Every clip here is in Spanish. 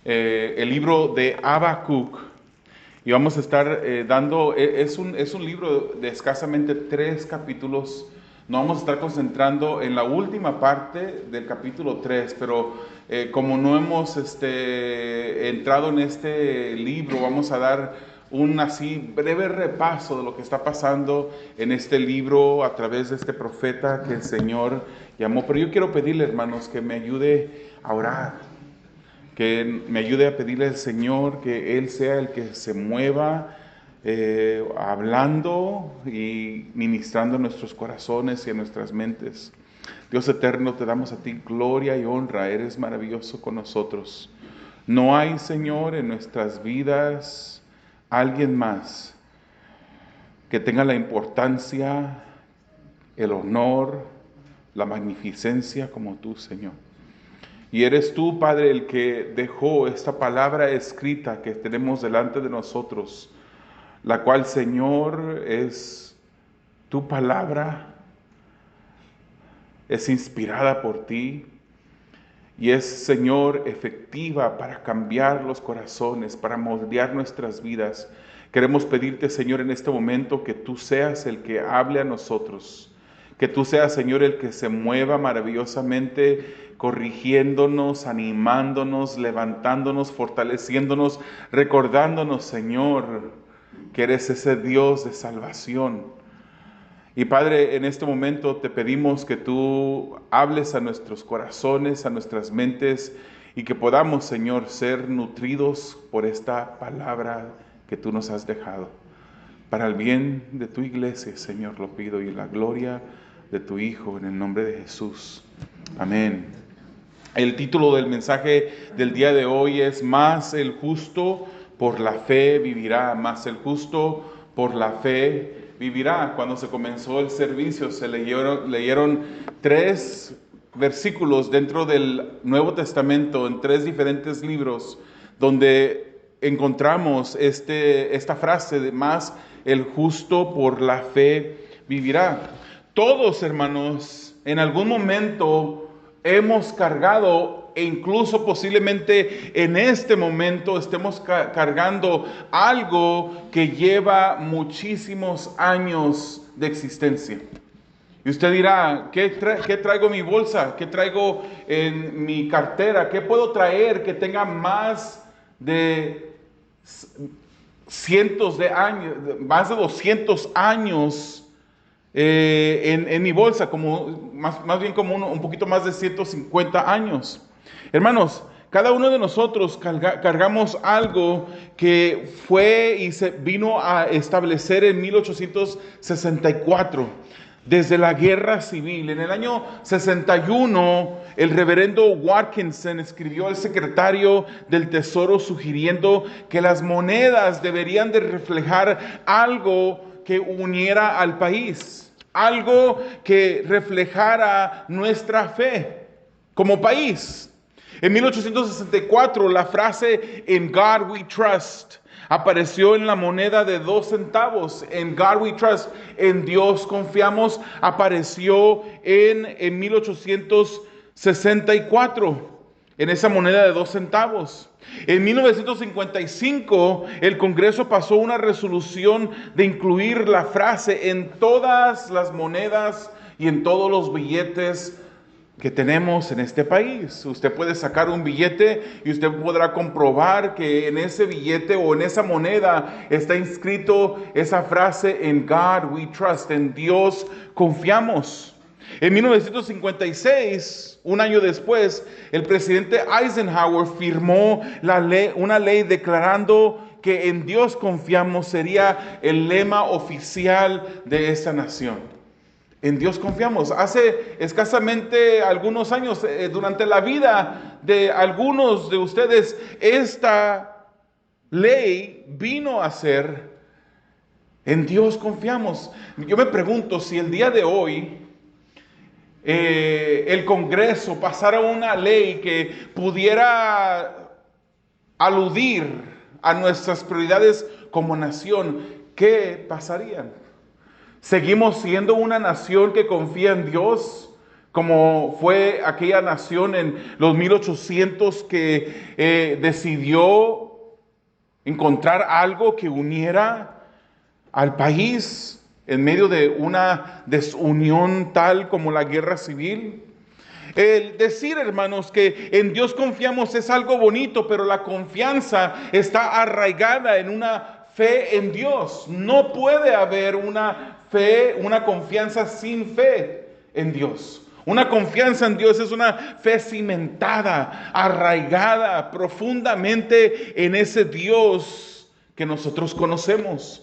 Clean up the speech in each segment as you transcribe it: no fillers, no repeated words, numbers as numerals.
el libro de Habacuc. Y vamos a estar es un libro de escasamente 3 capítulos. Nos vamos a estar concentrando en la última parte del capítulo 3, pero como no hemos entrado en este libro, vamos a dar un así breve repaso de lo que está pasando en este libro a través de este profeta que el Señor llamó. Pero yo quiero pedirle, hermanos, que me ayude a orar, que me ayude a pedirle al Señor que Él sea el que se mueva hablando y ministrando en nuestros corazones y en nuestras mentes. Dios eterno, te damos a ti gloria y honra, eres maravilloso con nosotros. No hay, Señor, en nuestras vidas alguien más que tenga la importancia, el honor, la magnificencia como tú, Señor. Y eres tú, Padre, el que dejó esta palabra escrita que tenemos delante de nosotros, la cual, Señor, es tu palabra, es inspirada por ti y es, Señor, efectiva para cambiar los corazones, para moldear nuestras vidas. Queremos pedirte, Señor, en este momento que tú seas el que hable a nosotros, que tú seas, Señor, el que se mueva maravillosamente, corrigiéndonos, animándonos, levantándonos, fortaleciéndonos, recordándonos, Señor, que eres ese Dios de salvación. Y Padre, en este momento te pedimos que tú hables a nuestros corazones, a nuestras mentes, y que podamos, Señor, ser nutridos por esta palabra que tú nos has dejado. Para el bien de tu iglesia, Señor, lo pido, y la gloria de tu Hijo, en el nombre de Jesús. Amén. El título del mensaje del día de hoy es Más el justo por la fe vivirá. Más el justo por la fe vivirá. Cuando se comenzó el servicio se leyeron 3 versículos dentro del Nuevo Testamento en 3 diferentes libros, donde encontramos esta frase de más el justo por la fe vivirá. Todos, hermanos, en algún momento hemos cargado, e incluso posiblemente en este momento estemos cargando algo que lleva muchísimos años de existencia. Y usted dirá, ¿qué traigo en mi bolsa? ¿Qué traigo en mi cartera? ¿Qué puedo traer que tenga más de cientos de años, más de 200 años en mi bolsa, como más bien como un poquito más de 150 años? Hermanos, cada uno de nosotros cargamos algo que fue y se vino a establecer en 1864, desde la guerra civil. En el año 61, el reverendo Watkinson escribió al secretario del Tesoro sugiriendo que las monedas deberían de reflejar algo que uniera al país, algo que reflejara nuestra fe como país. En 1864, la frase "In God we trust" apareció en la moneda de 2 centavos. "In God we trust", en Dios confiamos, apareció en 1864, en esa moneda de 2 centavos. En 1955, el Congreso pasó una resolución de incluir la frase en todas las monedas y en todos los billetes que tenemos en este país. Usted puede sacar un billete y usted podrá comprobar que en ese billete o en esa moneda está inscrito esa frase: "In God we trust", en Dios confiamos. En 1956, un año después, el presidente Eisenhower firmó una ley declarando que "En Dios confiamos" sería el lema oficial de esa nación. En Dios confiamos. Hace escasamente algunos años, durante la vida de algunos de ustedes, esta ley vino a ser "En Dios confiamos". Yo me pregunto si el día de hoy el Congreso pasara una ley que pudiera aludir a nuestras prioridades como nación, ¿qué pasaría? ¿Seguimos siendo una nación que confía en Dios como fue aquella nación en los 1800 que decidió encontrar algo que uniera al país en medio de una desunión tal como la guerra civil. El decir, hermanos, que en Dios confiamos es algo bonito, pero la confianza está arraigada en una fe en Dios. No puede haber una fe, una confianza sin fe en Dios. Una confianza en Dios es una fe cimentada, arraigada profundamente en ese Dios que nosotros conocemos.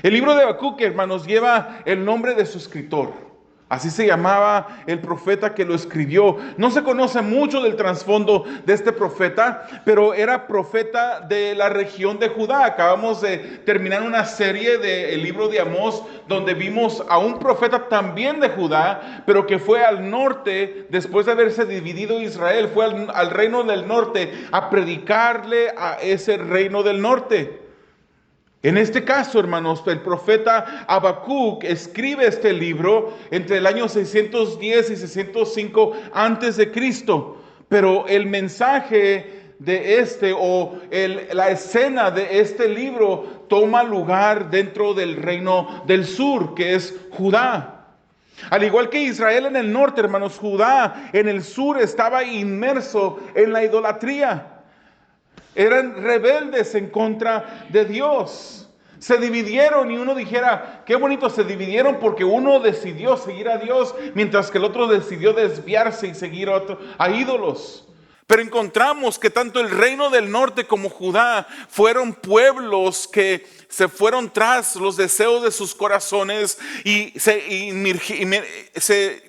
El libro de Habacuc, hermanos, lleva el nombre de su escritor. Así se llamaba el profeta que lo escribió. No se conoce mucho del trasfondo de este profeta, pero era profeta de la región de Judá. Acabamos de terminar una serie del libro de Amós, donde vimos a un profeta también de Judá, pero que fue al norte, después de haberse dividido Israel, fue al reino del norte a predicarle a ese reino del norte. En este caso, hermanos, el profeta Habacuc escribe este libro entre el año 610 y 605 antes de Cristo. Pero el mensaje de la escena de este libro toma lugar dentro del reino del sur, que es Judá. Al igual que Israel en el norte, hermanos, Judá en el sur estaba inmerso en la idolatría. Eran rebeldes en contra de Dios. Se dividieron y uno dijera, qué bonito, se dividieron porque uno decidió seguir a Dios, mientras que el otro decidió desviarse y seguir a ídolos. Pero encontramos que tanto el reino del norte como Judá fueron pueblos que se fueron tras los deseos de sus corazones y se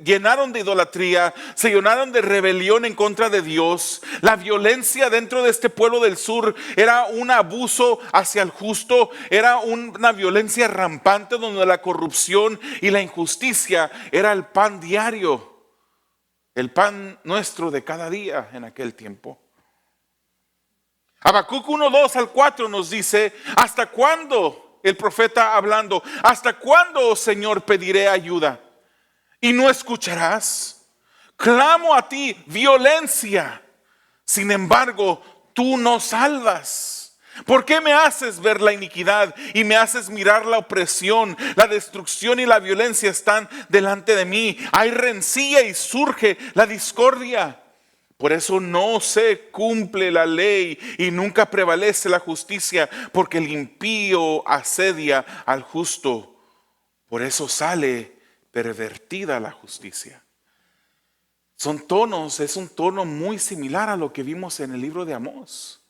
llenaron de idolatría, se llenaron de rebelión en contra de Dios. La violencia dentro de este pueblo del sur era un abuso hacia el justo, era una violencia rampante donde la corrupción y la injusticia era el pan diario. El pan nuestro de cada día en aquel tiempo. Habacuc 1:2 al 4 nos dice, ¿hasta cuándo? El profeta hablando, ¿hasta cuándo, Señor, pediré ayuda? ¿Y no escucharás? Clamo a ti violencia. Sin embargo, tú no salvas. ¿Por qué me haces ver la iniquidad y me haces mirar la opresión? La destrucción y la violencia están delante de mí. Hay rencilla y surge la discordia. Por eso no se cumple la ley y nunca prevalece la justicia, porque el impío asedia al justo. Por eso sale pervertida la justicia. Es un tono muy similar a lo que vimos en el libro de Amós.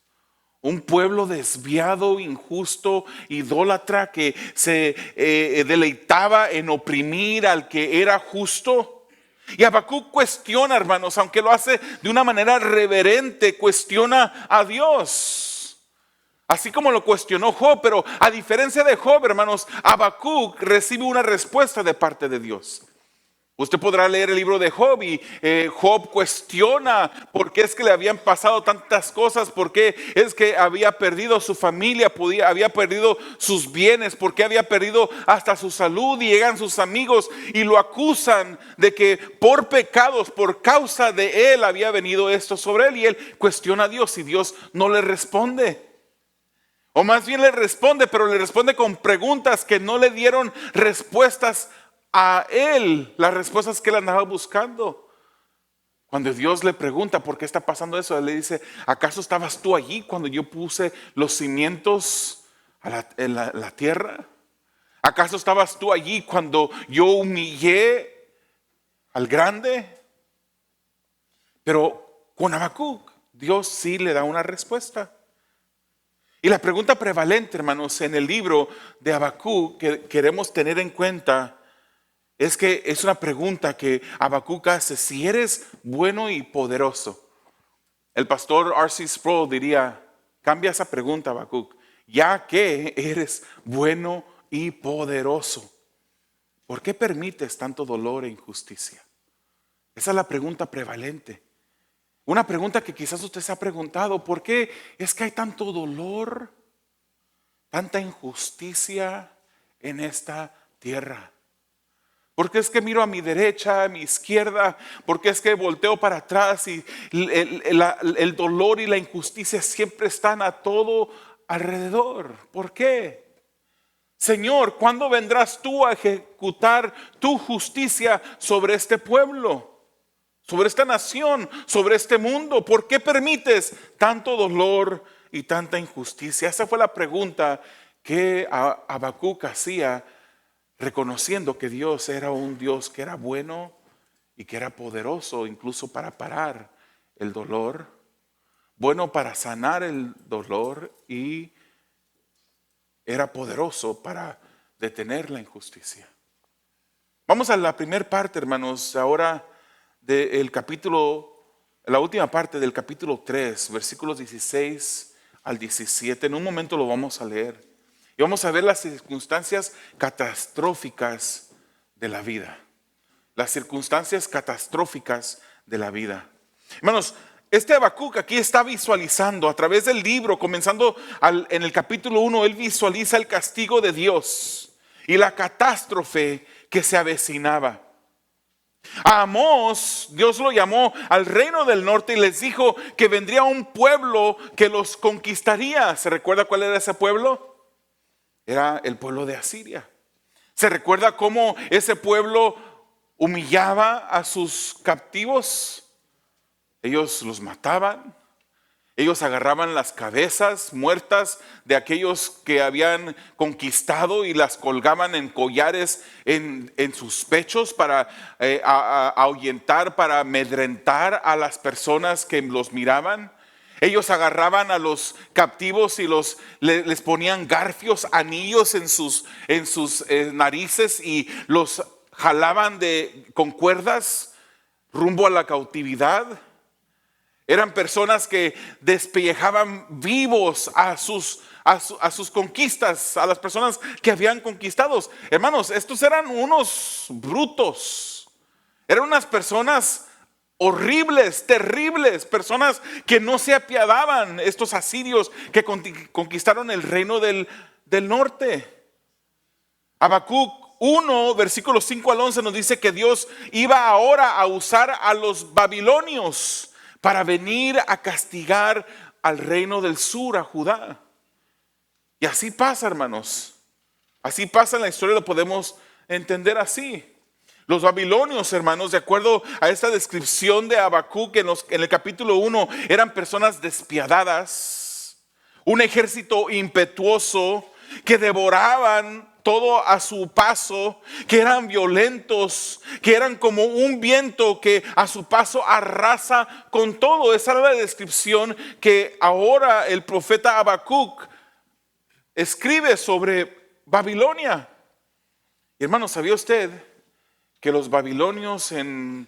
Un pueblo desviado, injusto, idólatra que se deleitaba en oprimir al que era justo. Y Habacuc cuestiona, hermanos, aunque lo hace de una manera reverente, cuestiona a Dios. Así como lo cuestionó Job, pero a diferencia de Job, hermanos, Habacuc recibe una respuesta de parte de Dios. Usted podrá leer el libro de Job y Job cuestiona por qué es que le habían pasado tantas cosas, por qué es que había perdido su familia, había perdido sus bienes, por qué había perdido hasta su salud, y llegan sus amigos y lo acusan de que por pecados, por causa de él había venido esto sobre él, y él cuestiona a Dios y Dios no le responde. O más bien le responde, pero le responde con preguntas que no le dieron respuestas a él, las respuestas que él andaba buscando. Cuando Dios le pregunta por qué está pasando eso, él le dice, ¿acaso estabas tú allí cuando yo puse los cimientos en la tierra? ¿Acaso estabas tú allí cuando yo humillé al grande? Pero con Habacuc, Dios sí le da una respuesta. Y la pregunta prevalente, hermanos, en el libro de Habacuc que queremos tener en cuenta es que es una pregunta que Habacuc hace: si eres bueno y poderoso. El pastor R.C. Sproul diría: cambia esa pregunta, Habacuc, ya que eres bueno y poderoso, ¿por qué permites tanto dolor e injusticia? Esa es la pregunta prevalente. Una pregunta que quizás usted se ha preguntado: ¿por qué es que hay tanto dolor, tanta injusticia en esta tierra? ¿Por qué es que miro a mi derecha, a mi izquierda? ¿Por qué es que volteo para atrás y el dolor y la injusticia siempre están a todo alrededor? ¿Por qué? Señor, ¿cuándo vendrás tú a ejecutar tu justicia sobre este pueblo, sobre esta nación, sobre este mundo? ¿Por qué permites tanto dolor y tanta injusticia? Esa fue la pregunta que Habacuc hacía, reconociendo que Dios era un Dios que era bueno y que era poderoso incluso para parar el dolor, bueno para sanar el dolor y era poderoso para detener la injusticia. Vamos a la primera parte, hermanos, ahora del capítulo, la última parte del capítulo 3, versículos 16 al 17. En un momento lo vamos a leer. Y vamos a ver las circunstancias catastróficas de la vida. Las circunstancias catastróficas de la vida. Hermanos, este Habacuc aquí está visualizando a través del libro, comenzando en el capítulo 1, él visualiza el castigo de Dios y la catástrofe que se avecinaba. A Amós, Dios lo llamó al reino del norte y les dijo que vendría un pueblo que los conquistaría. ¿Se recuerda cuál era ese pueblo? Era el pueblo de Asiria. ¿Se recuerda cómo ese pueblo humillaba a sus captivos? Ellos los mataban. Ellos agarraban las cabezas muertas de aquellos que habían conquistado y las colgaban en collares en sus pechos para ahuyentar, para amedrentar a las personas que los miraban. Ellos agarraban a los captivos y les ponían garfios, anillos en sus narices y los jalaban con cuerdas rumbo a la cautividad. Eran personas que despellejaban vivos a sus conquistas, a las personas que habían conquistado. Hermanos, estos eran unos brutos. Eran unas personas horribles, terribles, personas que no se apiadaban, estos asirios que conquistaron el reino del norte. Habacuc 1, versículos 5 al 11 nos dice que Dios iba ahora a usar a los babilonios para venir a castigar al reino del sur, a Judá. Y así pasa, hermanos. Así pasa en la historia, lo podemos entender así. Los babilonios, hermanos, de acuerdo a esta descripción de Habacuc en el capítulo 1, eran personas despiadadas, un ejército impetuoso que devoraban todo a su paso, que eran violentos, que eran como un viento que a su paso arrasa con todo. Esa era la descripción que ahora el profeta Habacuc escribe sobre Babilonia. Y hermano, ¿sabía usted que los babilonios en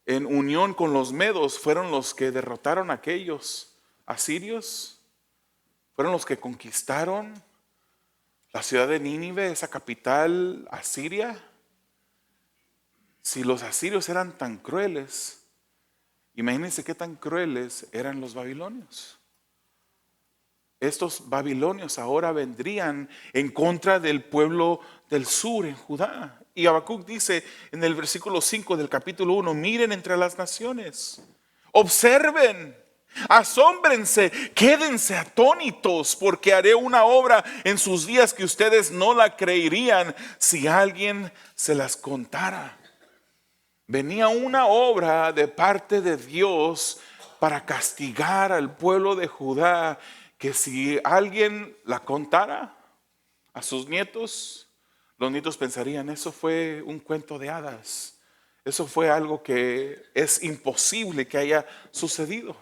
unión con los medos fueron los que derrotaron a aquellos asirios? Fueron los que conquistaron la ciudad de Nínive, esa capital asiria. Si los asirios eran tan crueles, imagínense qué tan crueles eran los babilonios. Estos babilonios ahora vendrían en contra del pueblo del sur en Judá. Y Habacuc dice en el versículo 5 del capítulo 1, miren entre las naciones, observen, asómbrense, quédense atónitos, porque haré una obra en sus días que ustedes no la creerían si alguien se las contara. Venía una obra de parte de Dios para castigar al pueblo de Judá, que si alguien la contara a sus nietos, los nietos pensarían, eso fue un cuento de hadas, eso fue algo que es imposible que haya sucedido.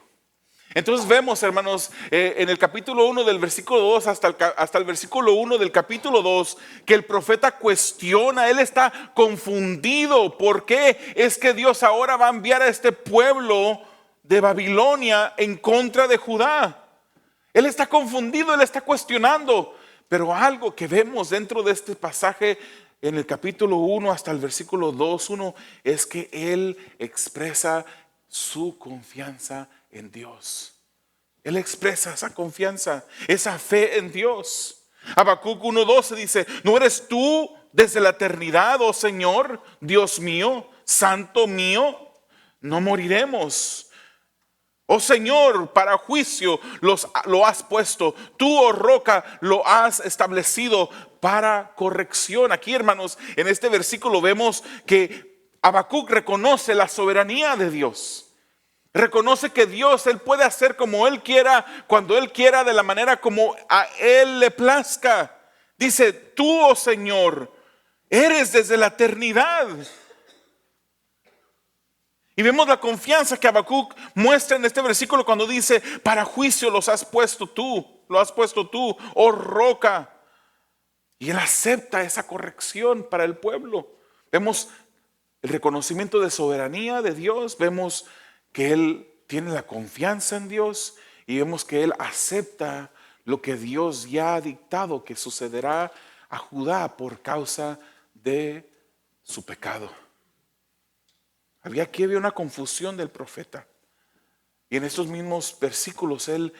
Entonces vemos, hermanos, en el capítulo 1 del versículo 2 hasta el versículo 1 del capítulo 2, que el profeta cuestiona, él está confundido. ¿Por qué es que Dios ahora va a enviar a este pueblo de Babilonia en contra de Judá? Él está confundido, él está cuestionando. Pero algo que vemos dentro de este pasaje en el capítulo 1 hasta el versículo 2:1 es que él expresa su confianza en Dios. Él expresa esa confianza, esa fe en Dios. Habacuc 1:12 dice, ¿no eres tú, desde la eternidad, oh Señor, Dios mío, Santo mío, no moriremos. Oh Señor, para juicio lo has puesto. Tú, oh roca, lo has establecido para corrección. Aquí, hermanos, en este versículo vemos que Habacuc reconoce la soberanía de Dios. Reconoce que Dios, Él puede hacer como Él quiera, cuando Él quiera, de la manera como a Él le plazca. Dice, tú, oh Señor, eres desde la eternidad. Y vemos la confianza que Habacuc muestra en este versículo cuando dice, para juicio lo has puesto tú, oh roca. Y él acepta esa corrección para el pueblo. Vemos el reconocimiento de soberanía de Dios, vemos que él tiene la confianza en Dios y vemos que él acepta lo que Dios ya ha dictado que sucederá a Judá por causa de su pecado. Aquí había una confusión del profeta. Y en estos mismos versículos él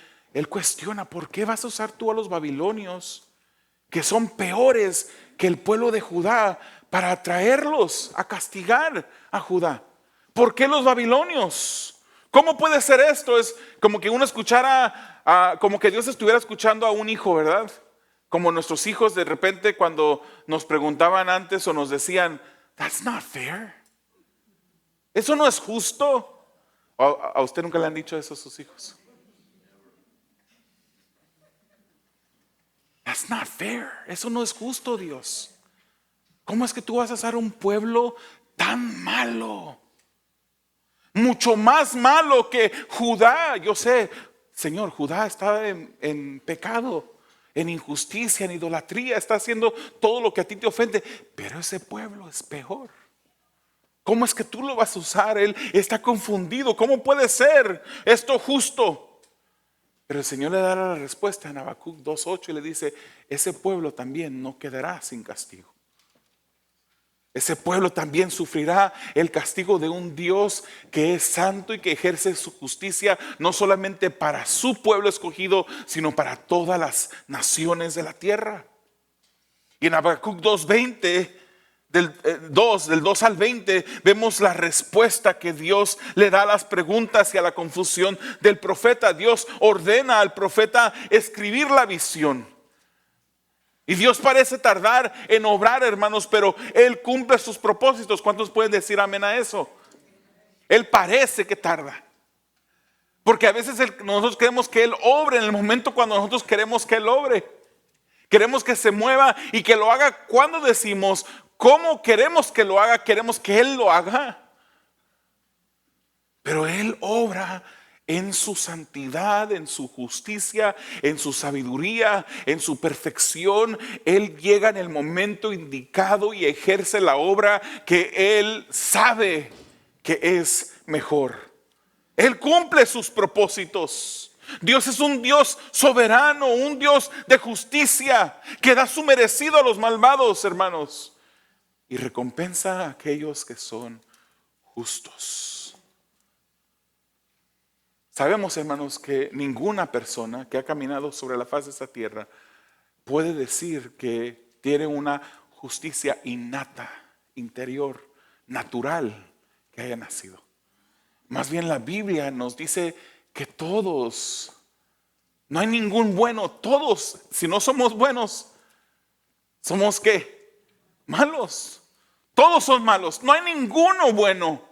cuestiona, ¿por qué vas a usar tú a los babilonios, que son peores que el pueblo de Judá, para traerlos a castigar a Judá? ¿Por qué los babilonios? ¿Cómo puede ser esto? Es como que uno escuchara, como que Dios estuviera escuchando a un hijo, ¿verdad? Como nuestros hijos de repente cuando nos preguntaban antes o nos decían, that's not fair. Eso no es justo. ¿A usted nunca le han dicho eso a sus hijos? That's not fair. Eso no es justo, Dios. ¿Cómo es que tú vas a hacer un pueblo tan malo? Mucho más malo que Judá. Yo sé, Señor, Judá está en pecado, en injusticia, en idolatría. Está haciendo todo lo que a ti te ofende. Pero ese pueblo es peor. ¿Cómo es que tú lo vas a usar? Él está confundido. ¿Cómo puede ser esto justo? Pero el Señor le da la respuesta en Habacuc 2:8 y le dice, ese pueblo también no quedará sin castigo. Ese pueblo también sufrirá el castigo de un Dios que es santo y que ejerce su justicia no solamente para su pueblo escogido, sino para todas las naciones de la tierra. Y en Habacuc 2:20, del 2 al 20, vemos la respuesta que Dios le da a las preguntas y a la confusión del profeta. Dios ordena al profeta escribir la visión. Y Dios parece tardar en obrar, hermanos, pero Él cumple sus propósitos. ¿Cuántos pueden decir amén a eso? Él parece que tarda. Porque a veces nosotros queremos que Él obre en el momento cuando nosotros queremos que Él obre. Queremos que se mueva y que lo haga cuando decimos, ¿cómo queremos que lo haga? Queremos que Él lo haga. Pero Él obra en su santidad, en su justicia, en su sabiduría, en su perfección. Él llega en el momento indicado y ejerce la obra que Él sabe que es mejor. Él cumple sus propósitos. Dios es un Dios soberano, un Dios de justicia que da su merecido a los malvados, hermanos, y recompensa a aquellos que son justos. Sabemos, hermanos, que ninguna persona que ha caminado sobre la faz de esta tierra puede decir que tiene una justicia innata, interior, natural, que haya nacido. Más bien la Biblia nos dice que todos, no hay ningún bueno, todos, si no somos buenos, ¿somos qué? Malos. Todos son malos, no hay ninguno bueno.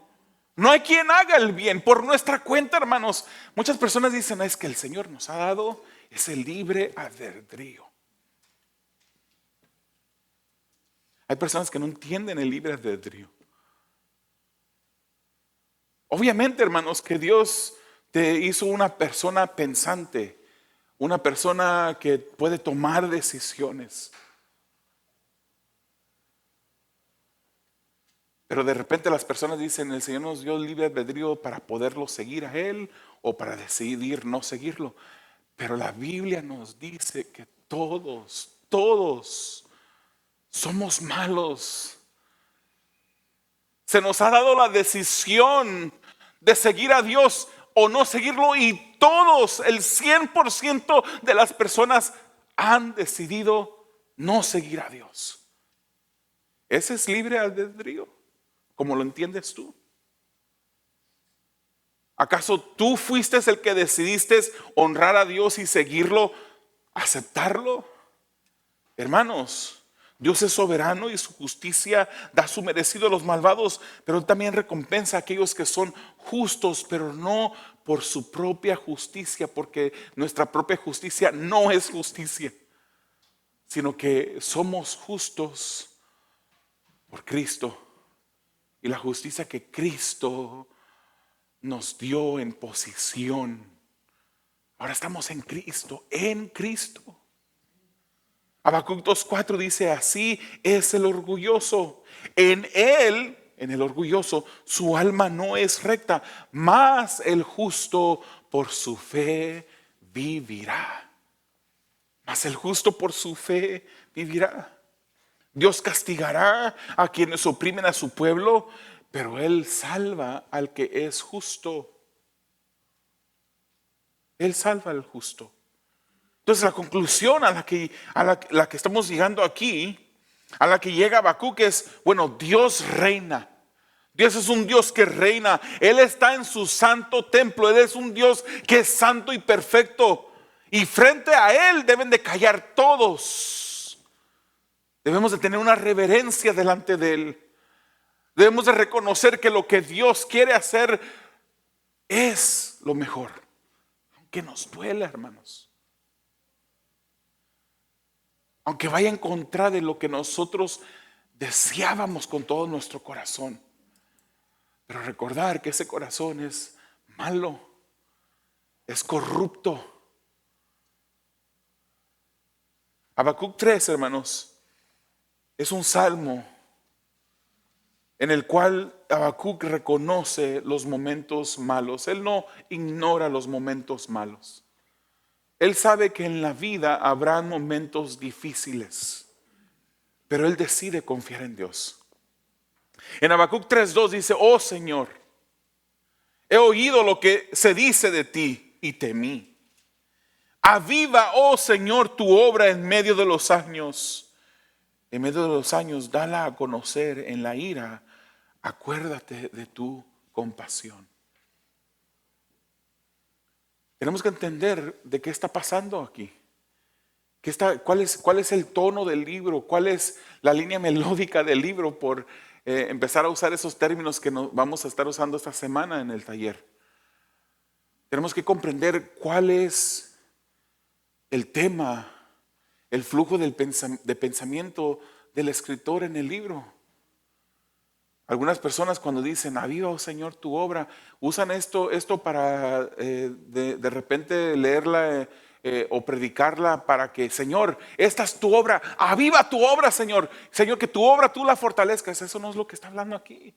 No hay quien haga el bien por nuestra cuenta, hermanos. Muchas personas dicen, es que el Señor nos ha dado ese libre albedrío. Hay personas que no entienden el libre albedrío. Obviamente, hermanos, que Dios te hizo una persona pensante, una persona que puede tomar decisiones. Pero de repente las personas dicen, el Señor nos dio el libre albedrío para poderlo seguir a Él o para decidir no seguirlo. Pero la Biblia nos dice que todos somos malos. Se nos ha dado la decisión de seguir a Dios o no seguirlo y todos, el 100% de las personas han decidido no seguir a Dios. ¿Ese es libre albedrío? ¿Cómo lo entiendes tú? ¿Acaso tú fuiste el que decidiste honrar a Dios y seguirlo, aceptarlo? Hermanos, Dios es soberano y su justicia da su merecido a los malvados, pero Él también recompensa a aquellos que son justos, pero no por su propia justicia, porque nuestra propia justicia no es justicia, sino que somos justos por Cristo y la justicia que Cristo nos dio en posición. Ahora estamos en Cristo, en Cristo. Habacuc 2:4 dice: así es el orgulloso. En él, en el orgulloso, su alma no es recta, mas el justo por su fe vivirá. Mas el justo por su fe vivirá. Dios castigará a quienes oprimen a su pueblo, pero Él salva al que es justo. Él salva al justo. Entonces la conclusión a la que estamos llegando aquí, a la que llega Habacuc es, bueno, Dios reina. Dios es un Dios que reina. Él está en su santo templo. Él es un Dios que es santo y perfecto. Y frente a Él deben de callar todos. Debemos de tener una reverencia delante de Él. Debemos de reconocer que lo que Dios quiere hacer es lo mejor. Aunque nos duela, hermanos. Aunque vaya en contra de lo que nosotros deseábamos con todo nuestro corazón. Pero recordar que ese corazón es malo, es corrupto. Habacuc 3, hermanos, es un salmo en el cual Habacuc reconoce los momentos malos. Él no ignora los momentos malos. Él sabe que en la vida habrá momentos difíciles, pero él decide confiar en Dios. En Habacuc 3:2 dice: oh Señor, he oído lo que se dice de ti y temí. Aviva, oh Señor, tu obra en medio de los años. En medio de los años, dala a conocer en la ira. Acuérdate de tu compasión. Tenemos que entender de qué está pasando aquí. ¿Cuál es el tono del libro? ¿Cuál es la línea melódica del libro? Por empezar a usar esos términos que vamos a estar usando esta semana en el taller. Tenemos que comprender cuál es el tema, el flujo de pensamiento del escritor en el libro. Algunas personas cuando dicen: aviva, oh Señor, tu obra, usan esto para de repente leerla o predicarla para que, Señor, esta es tu obra, aviva tu obra, Señor. Señor, que tu obra tú la fortalezcas. Eso no es lo que está hablando aquí.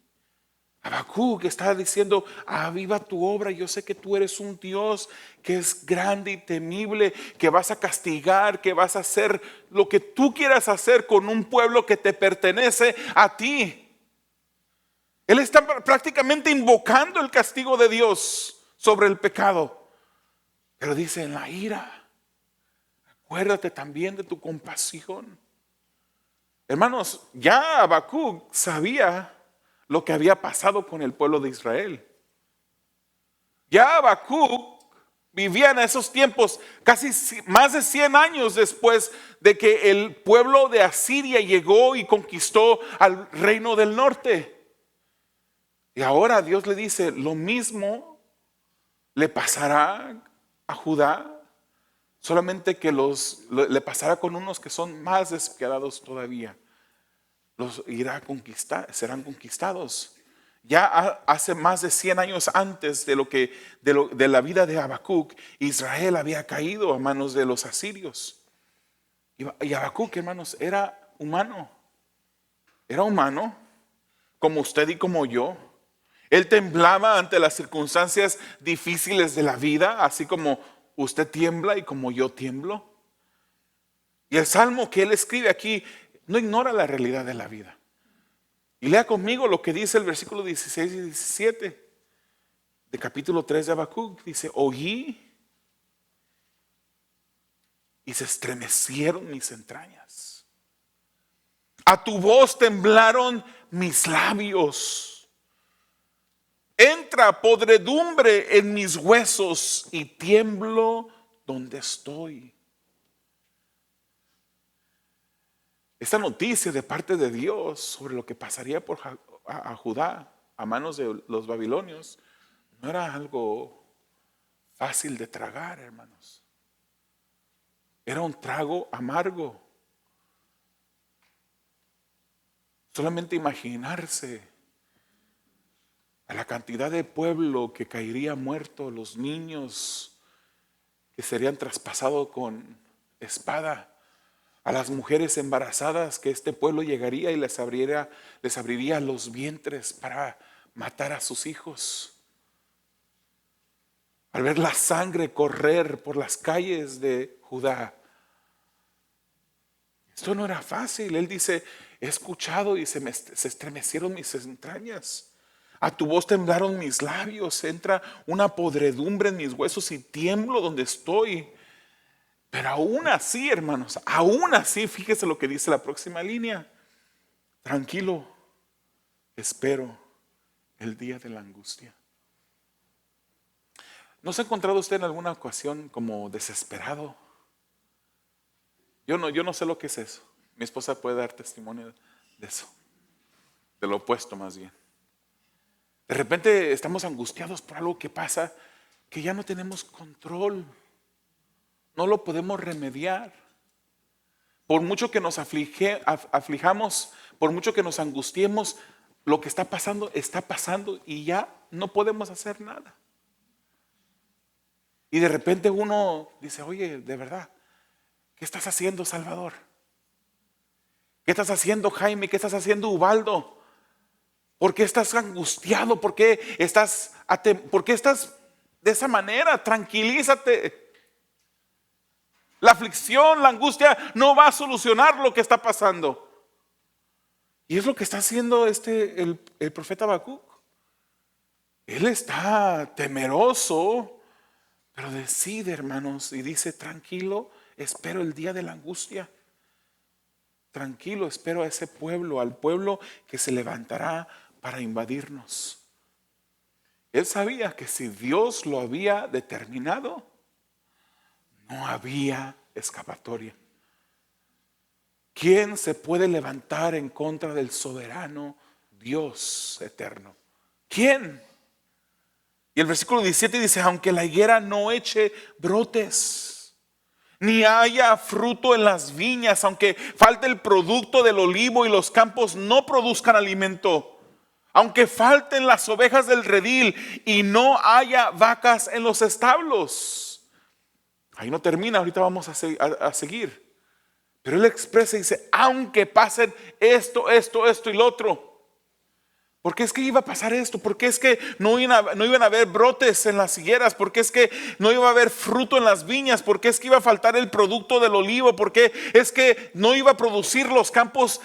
Habacuc está diciendo: aviva tu obra. Yo sé que tú eres un Dios que es grande y temible, que vas a castigar, que vas a hacer lo que tú quieras hacer con un pueblo que te pertenece a ti. Él está prácticamente invocando el castigo de Dios sobre el pecado. Pero dice: en la ira, acuérdate también de tu compasión. Hermanos, ya Habacuc sabía lo que había pasado con el pueblo de Israel. Ya Habacuc vivía en esos tiempos, casi más de 100 años después de que el pueblo de Asiria llegó y conquistó al reino del norte. Y ahora Dios le dice: lo mismo le pasará a Judá, solamente que le pasará con unos que son más despiadados todavía. Los irá a conquistar, serán conquistados. Ya hace más de 100 años antes de la vida de Habacuc, Israel había caído a manos de los asirios. Y Habacuc, hermanos, era humano. Era humano, como usted y como yo. Él temblaba ante las circunstancias difíciles de la vida, así como usted tiembla y como yo tiemblo. Y el salmo que él escribe aquí no ignora la realidad de la vida. Y lea conmigo lo que dice el versículo 16 y 17 de capítulo 3 de Habacuc. Dice: oí y se estremecieron mis entrañas. A tu voz temblaron mis labios. Entra podredumbre en mis huesos y tiemblo donde estoy. Esta noticia de parte de Dios sobre lo que pasaría a Judá a manos de los babilonios no era algo fácil de tragar, hermanos. Era un trago amargo. Solamente imaginarse a la cantidad de pueblo que caería muerto, los niños que serían traspasados con espada, a las mujeres embarazadas que este pueblo llegaría y les abriría los vientres para matar a sus hijos. Al ver la sangre correr por las calles de Judá. Esto no era fácil. Él dice, he escuchado y se estremecieron mis entrañas. A tu voz temblaron mis labios. Entra una podredumbre en mis huesos y tiemblo donde estoy. Pero aún así, hermanos, aún así, fíjese lo que dice la próxima línea. Tranquilo, espero el día de la angustia. ¿No se ha encontrado usted en alguna ocasión como desesperado? Yo no sé lo que es eso. Mi esposa puede dar testimonio de eso. De lo opuesto más bien. De repente estamos angustiados por algo que pasa que ya no tenemos control. No lo podemos remediar. Por mucho que nos aflijamos, por mucho que nos angustiemos, lo que está pasando y ya no podemos hacer nada. Y de repente uno dice, oye, de verdad, ¿qué estás haciendo, Salvador? ¿Qué estás haciendo, Jaime? ¿Qué estás haciendo, Ubaldo? ¿Por qué estás angustiado? ¿Por qué estás de esa manera? Tranquilízate. La aflicción, la angustia no va a solucionar lo que está pasando. Y es lo que está haciendo el profeta Habacuc. Él está temeroso, pero decide, hermanos, y dice, tranquilo, espero el día de la angustia. Tranquilo, espero a ese pueblo, al pueblo que se levantará para invadirnos. Él sabía que si Dios lo había determinado, no había escapatoria. ¿Quién se puede levantar en contra del soberano Dios eterno? ¿Quién? Y el versículo 17 dice, aunque la higuera no eche brotes, ni haya fruto en las viñas, aunque falte el producto del olivo y los campos no produzcan alimento, aunque falten las ovejas del redil y no haya vacas en los establos. Ahí no termina, ahorita vamos a seguir. Pero él expresa y dice, aunque pasen esto y lo otro. ¿Por qué es que iba a pasar esto? ¿Por qué es que no iban a haber brotes en las higueras? ¿Por qué es que no iba a haber fruto en las viñas? ¿Por qué es que iba a faltar el producto del olivo? ¿Por qué es que no iba a producir los campos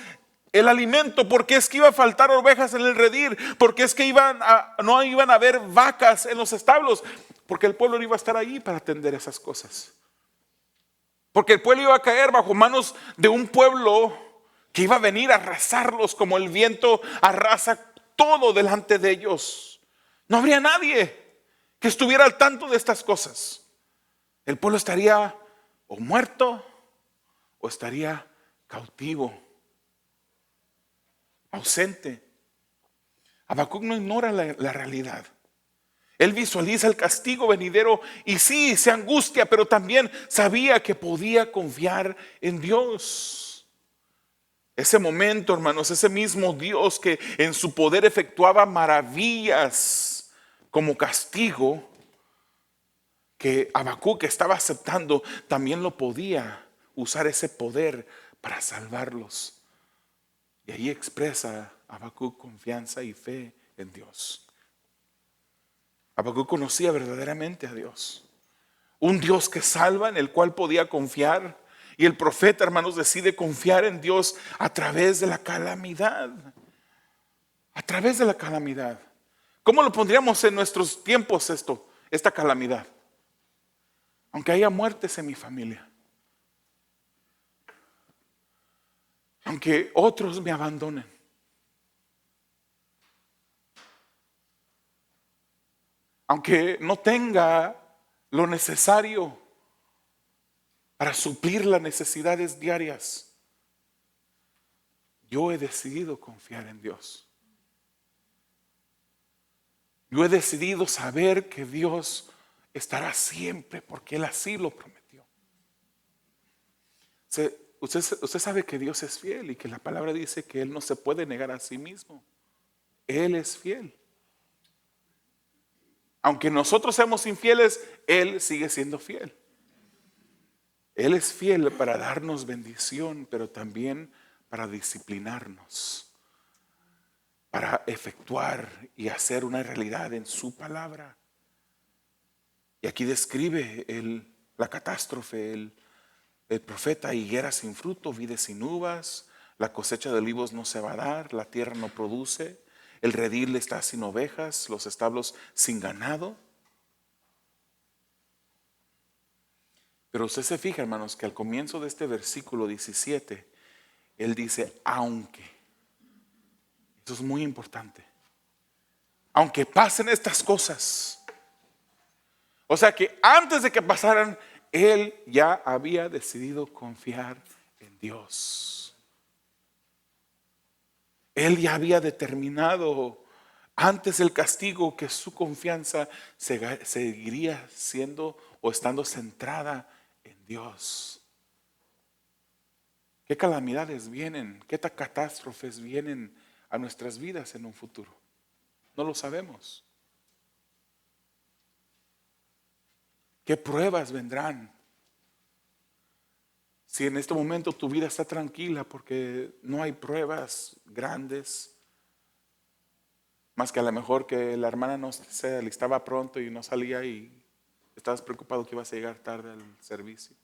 el alimento? ¿Por qué es que iba a faltar ovejas en el redil? ¿Por qué es que no iban a haber vacas en los establos? Porque el pueblo no iba a estar ahí para atender esas cosas. Porque el pueblo iba a caer bajo manos de un pueblo que iba a venir a arrasarlos como el viento arrasa todo delante de ellos. No habría nadie que estuviera al tanto de estas cosas. El pueblo estaría o muerto o estaría cautivo, ausente. Habacuc no ignora la realidad. Él visualiza el castigo venidero y sí, se angustia, pero también sabía que podía confiar en Dios. Ese momento, hermanos, ese mismo Dios que en su poder efectuaba maravillas como castigo, que Habacuc estaba aceptando, también lo podía usar ese poder para salvarlos. Y ahí expresa Habacuc confianza y fe en Dios. Habacuc conocía verdaderamente a Dios, un Dios que salva, en el cual podía confiar. Y el profeta, hermanos, decide confiar en Dios a través de la calamidad. A través de la calamidad. ¿Cómo lo pondríamos en nuestros tiempos esta calamidad? Aunque haya muertes en mi familia, aunque otros me abandonen, aunque no tenga lo necesario para suplir las necesidades diarias, yo he decidido confiar en Dios. Yo he decidido saber que Dios estará siempre porque Él así lo prometió. Usted sabe que Dios es fiel y que la palabra dice que Él no se puede negar a sí mismo. Él es fiel. Aunque nosotros seamos infieles, Él sigue siendo fiel. Él es fiel para darnos bendición, pero también para disciplinarnos, para efectuar y hacer una realidad en su palabra. Y aquí describe la catástrofe, el profeta: higuera sin fruto, vides sin uvas, la cosecha de olivos no se va a dar, la tierra no produce, el redil está sin ovejas, los establos sin ganado. Pero usted se fija, hermanos, que al comienzo de este versículo 17, él dice aunque. Eso es muy importante. Aunque pasen estas cosas. O sea que antes de que pasaran, él ya había decidido confiar en Dios. Él ya había determinado antes el castigo que su confianza seguiría siendo o estando centrada en Dios. ¿Qué calamidades vienen? ¿Qué catástrofes vienen a nuestras vidas en un futuro? No lo sabemos. ¿Qué pruebas vendrán? Si en este momento tu vida está tranquila porque no hay pruebas grandes, más que a lo mejor que la hermana no se alistaba pronto y no salía y estabas preocupado que ibas a llegar tarde al servicio.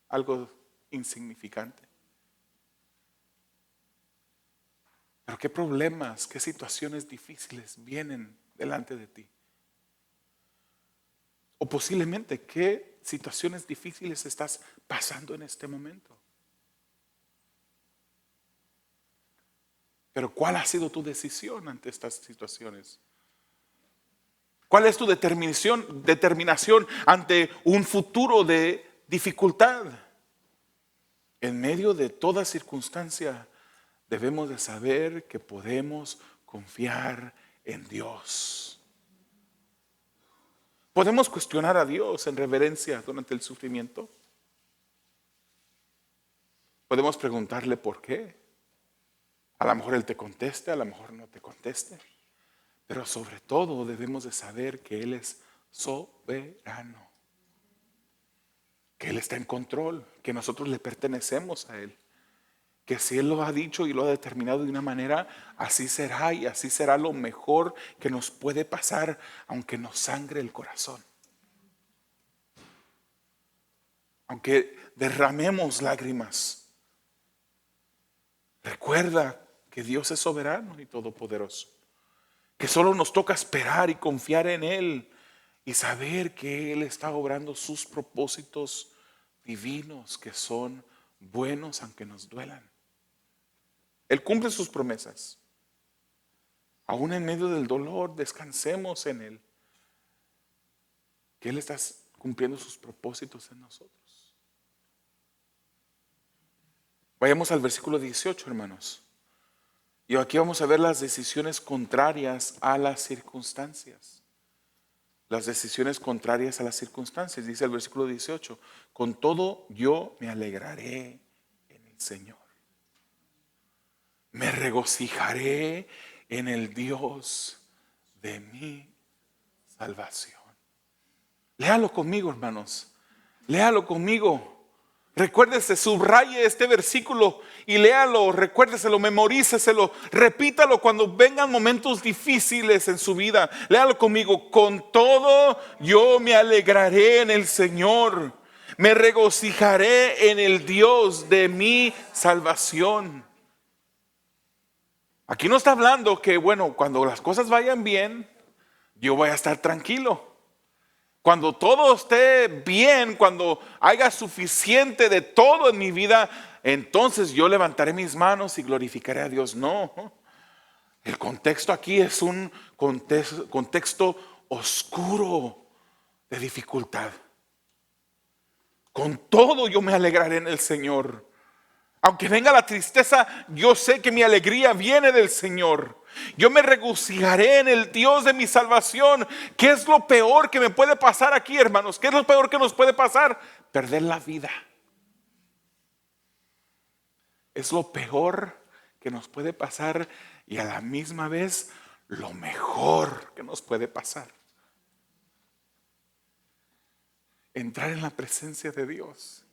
Algo insignificante. Pero qué problemas, qué situaciones difíciles vienen delante de ti. O posiblemente qué situaciones difíciles estás pasando en este momento. Pero ¿cuál ha sido tu decisión ante estas situaciones? ¿Cuál es tu determinación ante un futuro de dificultad? En medio de toda circunstancia debemos de saber que podemos confiar en Dios. ¿Podemos cuestionar a Dios en reverencia durante el sufrimiento? Podemos preguntarle por qué. A lo mejor Él te conteste, a lo mejor no te conteste. Pero sobre todo debemos de saber que Él es soberano. Que Él está en control, que nosotros le pertenecemos a Él. Que si Él lo ha dicho y lo ha determinado de una manera, así será y así será lo mejor que nos puede pasar, aunque nos sangre el corazón. Aunque derramemos lágrimas. Recuerda que Dios es soberano y todopoderoso. Que solo nos toca esperar y confiar en Él y saber que Él está obrando sus propósitos divinos que son buenos aunque nos duelan. Él cumple sus promesas. Aún en medio del dolor, descansemos en Él. Que Él está cumpliendo sus propósitos en nosotros. Vayamos al versículo 18, hermanos. Y aquí vamos a ver las decisiones contrarias a las circunstancias. Las decisiones contrarias a las circunstancias. Dice el versículo 18: con todo yo me alegraré en el Señor. Me regocijaré en el Dios de mi salvación. Léalo conmigo, hermanos. Léalo conmigo. Recuérdese, subraye este versículo y léalo, recuérdeselo, memoríceselo, repítalo cuando vengan momentos difíciles en su vida. Léalo conmigo: con todo yo me alegraré en el Señor, me regocijaré en el Dios de mi salvación. Aquí no está hablando que, bueno, cuando las cosas vayan bien, yo voy a estar tranquilo. Cuando todo esté bien, cuando haya suficiente de todo en mi vida, entonces yo levantaré mis manos y glorificaré a Dios. No, el contexto aquí es un contexto oscuro de dificultad. Con todo yo me alegraré en el Señor. Aunque venga la tristeza, yo sé que mi alegría viene del Señor. Yo me regocijaré en el Dios de mi salvación. ¿Qué es lo peor que me puede pasar aquí, hermanos? ¿Qué es lo peor que nos puede pasar? Perder la vida. Es lo peor que nos puede pasar y a la misma vez lo mejor que nos puede pasar. Entrar en la presencia de Dios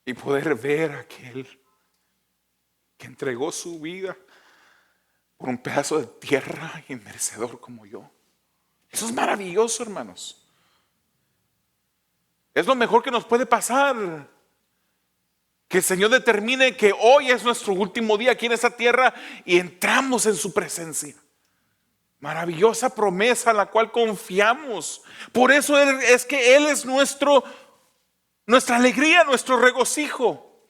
y poder ver a aquel que entregó su vida por un pedazo de tierra inmerecedor como yo. Eso es maravilloso, hermanos. Es lo mejor que nos puede pasar. Que el Señor determine que hoy es nuestro último día aquí en esa tierra y entramos en su presencia. Maravillosa promesa en la cual confiamos. Por eso es que Él es nuestra alegría, nuestro regocijo.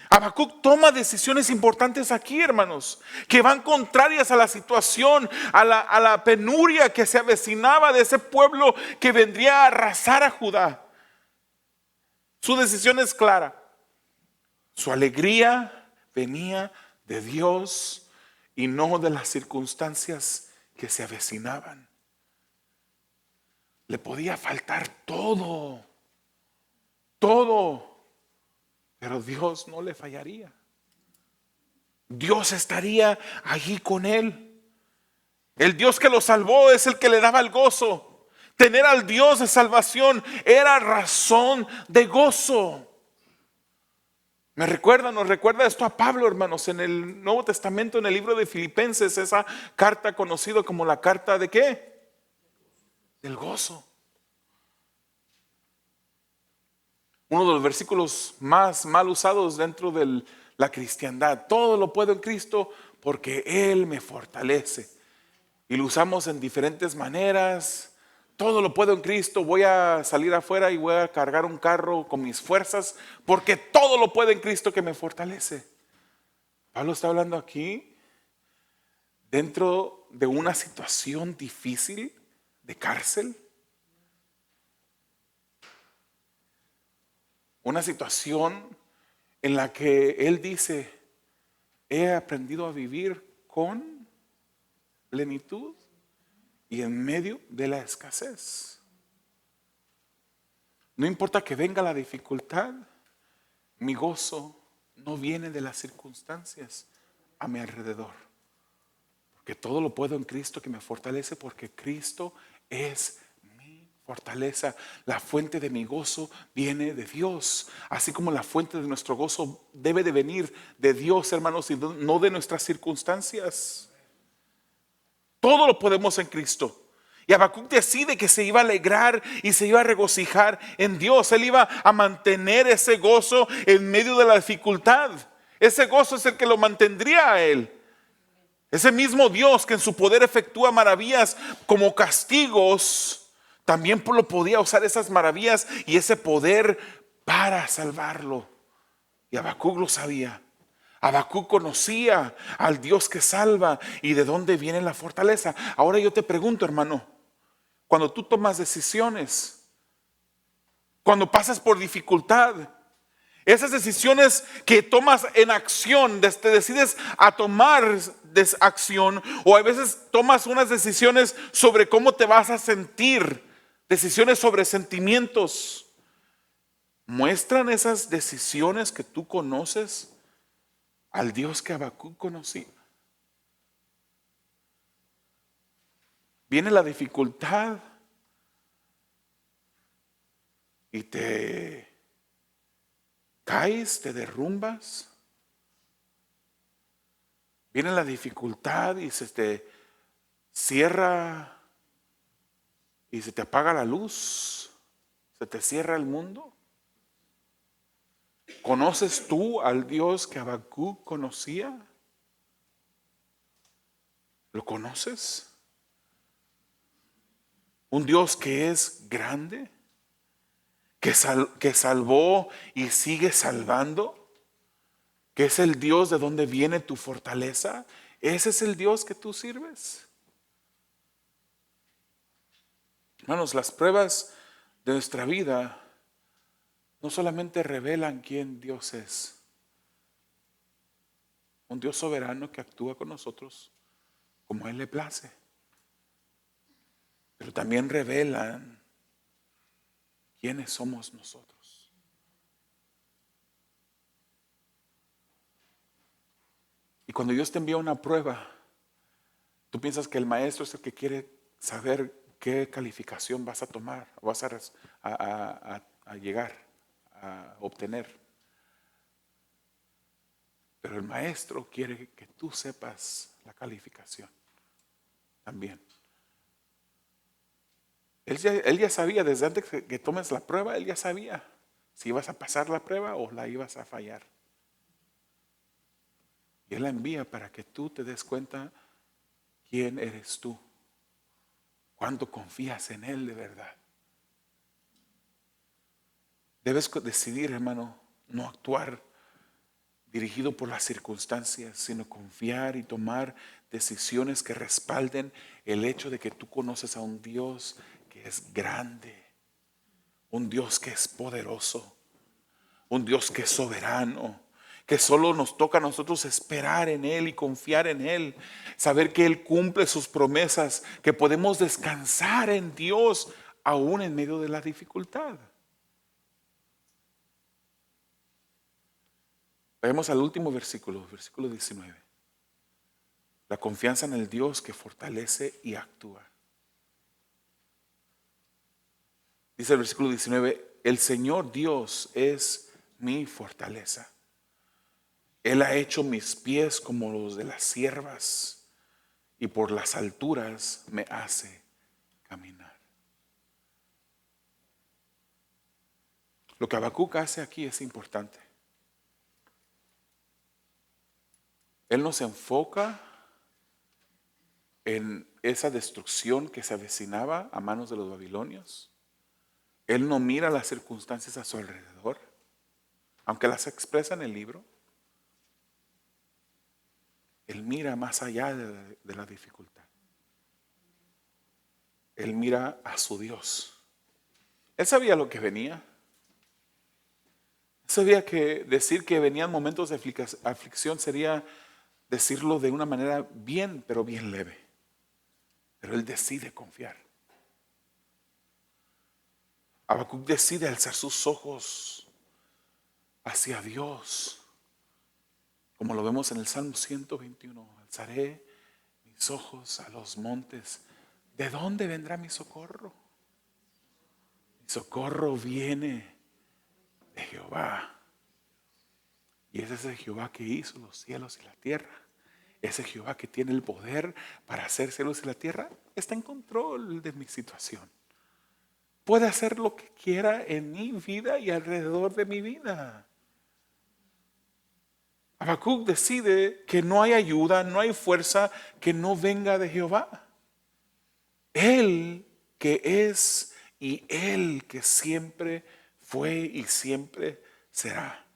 Habacuc toma decisiones importantes aquí, hermanos, que van contrarias a la situación, a la penuria que se avecinaba de ese pueblo que vendría a arrasar a Judá. Su decisión es clara. Su alegría venía de Dios y no de las circunstancias que se avecinaban. Le podía faltar todo, pero Dios no le fallaría. Dios estaría allí con él. El Dios que lo salvó es el que le daba el gozo. Tener al Dios de salvación era razón de gozo. Nos recuerda esto a Pablo, hermanos, en el Nuevo Testamento, en el libro de Filipenses, esa carta conocida como la carta de ¿qué? Del gozo. Uno de los versículos más mal usados dentro de la cristiandad. Todo lo puedo en Cristo porque Él me fortalece. Y lo usamos en diferentes maneras. Todo lo puedo en Cristo, voy a salir afuera y voy a cargar un carro con mis fuerzas, porque todo lo puedo en Cristo que me fortalece. Pablo está hablando aquí dentro de una situación difícil de cárcel. Una situación en la que él dice, he aprendido a vivir con plenitud y en medio de la escasez. No importa que venga la dificultad, mi gozo no viene de las circunstancias a mi alrededor. Porque todo lo puedo en Cristo que me fortalece, porque Cristo es mi fortaleza. La fuente de mi gozo viene de Dios. Así como la fuente de nuestro gozo debe de venir de Dios, hermanos, y no de nuestras circunstancias. Todo lo podemos en Cristo. Y Habacuc decide que se iba a alegrar y se iba a regocijar en Dios. Él iba a mantener ese gozo en medio de la dificultad. Ese gozo es el que lo mantendría a él. Ese mismo Dios que en su poder efectúa maravillas como castigos, también lo podía usar esas maravillas y ese poder para salvarlo. Y Habacuc lo sabía. Habacuc conocía al Dios que salva y de dónde viene la fortaleza. Ahora yo te pregunto, hermano, cuando tú tomas decisiones, cuando pasas por dificultad, esas decisiones que tomas en acción, te decides a tomar acción, o a veces tomas unas decisiones sobre cómo te vas a sentir, decisiones sobre sentimientos, ¿muestran esas decisiones que tú conoces al Dios que Habacuc conocía? Viene la dificultad y te caes, te derrumbas. Viene la dificultad y se te cierra y se te apaga la luz, se te cierra el mundo. ¿Conoces tú al Dios que Habacuc conocía? ¿Lo conoces? Un Dios que es grande, que salvó y sigue salvando, que es el Dios de donde viene tu fortaleza. Ese es el Dios que tú sirves. Hermanos, las pruebas de nuestra vida no solamente revelan quién Dios es, un Dios soberano que actúa con nosotros como a Él le place, pero también revelan quiénes somos nosotros. Y cuando Dios te envía una prueba, tú piensas que el maestro es el que quiere saber qué calificación vas a tomar o vas a llegar a obtener. Pero el maestro quiere que tú sepas la calificación también. Él ya sabía, desde antes que tomes la prueba, él ya sabía si ibas a pasar la prueba o la ibas a fallar. Y él la envía para que tú te des cuenta quién eres tú, cuánto confías en él de verdad. Debes decidir, hermano, no actuar dirigido por las circunstancias, sino confiar y tomar decisiones que respalden el hecho de que tú conoces a un Dios que es grande, un Dios que es poderoso, un Dios que es soberano, que solo nos toca a nosotros esperar en Él y confiar en Él, saber que Él cumple sus promesas, que podemos descansar en Dios aún en medio de la dificultad. Vayamos al último versículo, versículo 19. La confianza en el Dios que fortalece y actúa. Dice el versículo 19, el Señor Dios es mi fortaleza. Él ha hecho mis pies como los de las ciervas y por las alturas me hace caminar. Lo que Habacuc hace aquí es importante. Él nos enfoca en esa destrucción que se avecinaba a manos de los babilonios. Él no mira las circunstancias a su alrededor, aunque las expresa en el libro. Él mira más allá de la dificultad. Él mira a su Dios. Él sabía lo que venía. Él sabía que decir que venían momentos de aflicción sería decirlo de una manera bien, pero bien leve. Pero él decide confiar. Habacuc decide alzar sus ojos hacia Dios. Como lo vemos en el Salmo 121. Alzaré mis ojos a los montes. ¿De dónde vendrá mi socorro? Mi socorro viene de Jehová. Y es ese Jehová que hizo los cielos y la tierra. Ese Jehová que tiene el poder para hacer cielos y la tierra. Está en control de mi situación. Puede hacer lo que quiera en mi vida y alrededor de mi vida. Habacuc decide que no hay ayuda, no hay fuerza que no venga de Jehová. Él que es y Él que siempre fue y siempre será.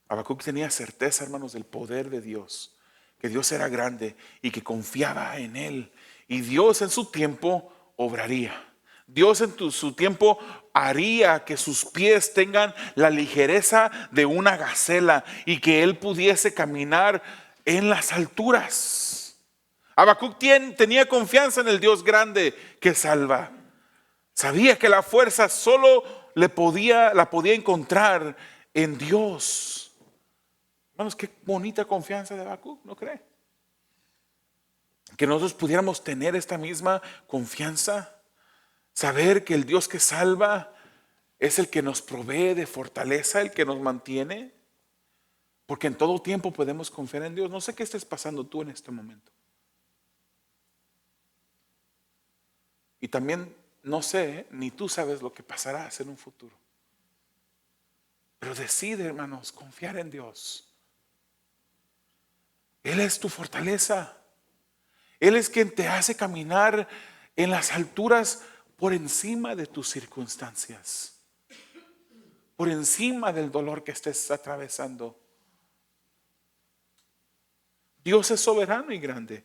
Habacuc tenía certeza, hermanos, del poder de Dios, que Dios era grande y que confiaba en Él. Y Dios en su tiempo obraría. Dios en su tiempo haría que sus pies tengan la ligereza de una gacela y que él pudiese caminar en las alturas. Habacuc tenía confianza en el Dios grande que salva. Sabía que la fuerza solo la podía encontrar en Dios. Hermanos, qué bonita confianza de Habacuc, ¿no cree? Que nosotros pudiéramos tener esta misma confianza. Saber que el Dios que salva es el que nos provee de fortaleza, el que nos mantiene. Porque en todo tiempo podemos confiar en Dios. No sé qué estés pasando tú en este momento. Y también no sé, ni tú sabes lo que pasarás en un futuro. Pero decide, hermanos, confiar en Dios. Él es tu fortaleza. Él es quien te hace caminar en las alturas, por encima de tus circunstancias, por encima del dolor que estés atravesando. Dios es soberano y grande.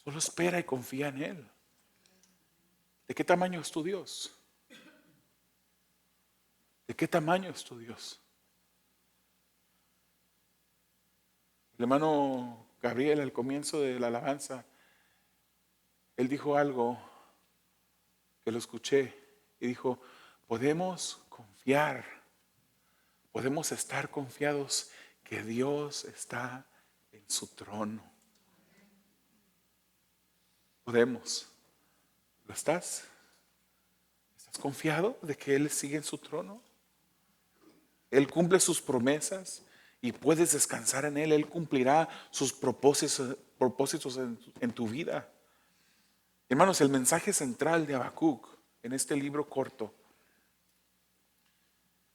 Solo espera y confía en Él. ¿De qué tamaño es tu Dios? ¿De qué tamaño es tu Dios? El hermano Gabriel, al comienzo de la alabanza, él dijo algo que lo escuché y dijo: podemos confiar, podemos estar confiados que Dios está en su trono. Podemos. ¿Lo estás? ¿Estás confiado de que Él sigue en su trono? Él cumple sus promesas y puedes descansar en Él. Él cumplirá sus propósitos en tu vida. Hermanos, el mensaje central de Habacuc en este libro corto